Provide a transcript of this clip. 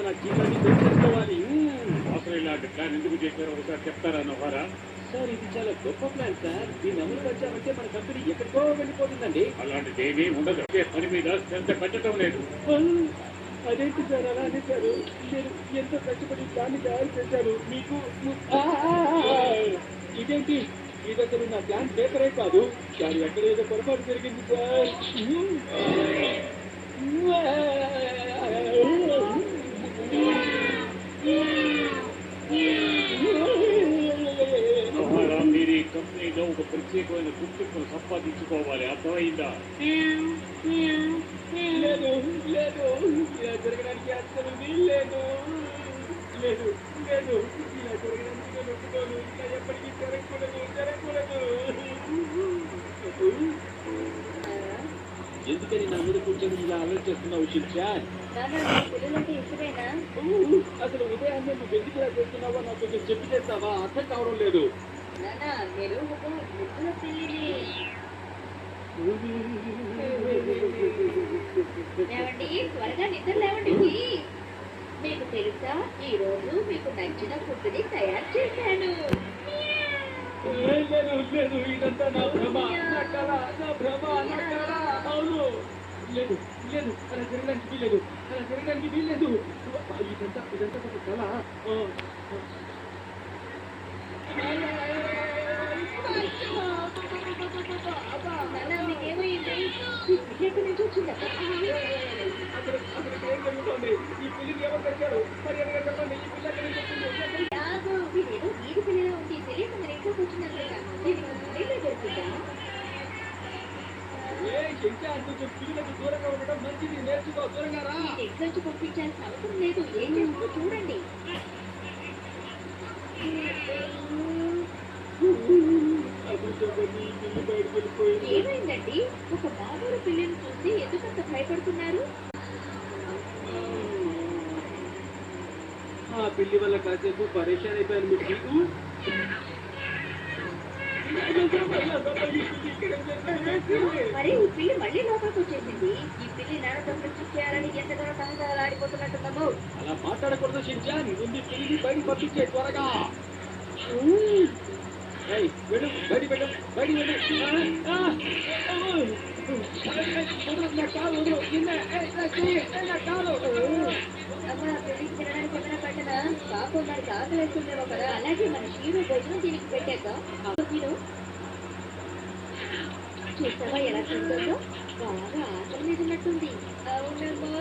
నా జీవితాన్ని తెలుసుకోవాలి. అసలు ఇలాంటి ప్లాన్ ఎందుకు చేశారో ఒకసారి చెప్తారా నవ్వారా? సార్ ఇది చాలా గొప్ప ప్లాన్ సార్. దీన్ని అమలు పరిచామంటే మన కంపెనీ ఎక్కడికో వెళ్ళిపోతుందండి. అలాంటిది ఏమీ ఉండదు. పని మీద శ్రద్ధ పెట్టడం లేదు. అదేంటి సార్ అలా అనేసారు? మీరు ఎంతో కష్టపడి ప్లాన్ తయారు చేశారు. మీకు ఇదేంటి? ఇది అసలు నా ప్లాన్ పేపరే కాదు. దాని ఎక్కడ ఏదో పొరపాటు జరిగింది సార్. మీరు ఈ కంపెనీలో ఒక ప్రత్యేకమైన గుర్తింపును సంపాదించుకోవాలి. అర్థమైందా? లేదు లేదు, ఇలా జరగడానికి అసలు లేదు లేదు లేదు. ఇలా జరగడానికి నేను ఒప్పుకోను. ఇలా ఎప్పటికీ జరగకూడదు జరగకూడదు. ఎందుకని నా మీద కూర్చొని ఇలా అలర్ట్ చేస్తున్నావు షిల్చాన్? అసలు ఉదయాన్నే నువ్వు ఎందుకు ఇలా చేస్తున్నావో నాకు కొంచెం చెప్పి చేస్తావా? అర్థం కావడం లేదు. త్వరగా నిద్ర లేవండి. మీకు తెలుసా, ఈ రోజు మీకు నచ్చిన ఫుడ్ ని తయారు చేశాను. లేదు, ఇదంతా నా భ్రమ, నా కళ, నా భ్రమ, నా కళ. అవును, లేదు లేదు, అలా జరగడానికి వీల్లేదు, అలా జరగడానికి వీల్లేదు. ఇదంతా ఇదంతా ఒక కళ. మీకేమైంది? ఎక్కడి నుంచి వచ్చిందా? అక్కడికి ఏం జరుగుతుంది? ఈ పిల్లిని ఎవరు తెచ్చారు? మరి ఎవరు చెప్పండి, ఈ పిల్ల ఎక్కడి నుంచి వచ్చింది? కాదు, వీడేదో వీడి పిల్లలా ఉంది. తెలియక మన ఇంట్లోకి వచ్చినట్లుగా దీనికి పిల్లలే దొరుకుతుందా? కొంచెం పిల్లలకు దూరంగా ఉండడం మంచిది. నేర్చుకో, దూరంగా రా. ఎగ్జామ్స్ పంపించాల్సిన అవసరం లేదు. ఏం చేస్తుందో చూడండి. ఏమైందండి? ఒక మామూలు పిల్లిని చూసి ఎందుకంత భయపడుతున్నారు? ఆ పిల్లి వల్ల కాసేపు పరేషాన్ అయిపోయాను. మీకు మరి ఈ పిల్లి మళ్ళీ లోపలికి వచ్చేసింది. ఈ పిల్లి నాన్నతో ఫ్రెండ్షిప్ చేయాలని ఎంతగానో తహతహలాడిపోతున్నట్టున్నాము. అలా మాట్లాడకూడదు షిన్చాన్. ముందు పిల్లిని బయట పంపించే త్వరగా. వెళ్ళు, బయట వెళ్ళు, బయట వెళ్ళు. పాపం దానికి ఆకలిస్తుందేమో కదా. అలాగే మన హీరో భోజనం దీనికి పెట్టాక హీరో చూస్తావా ఎలా తింటుందో? బాగా ఆకలి మీద ఉన్నట్టుంది. అవునమ్మా.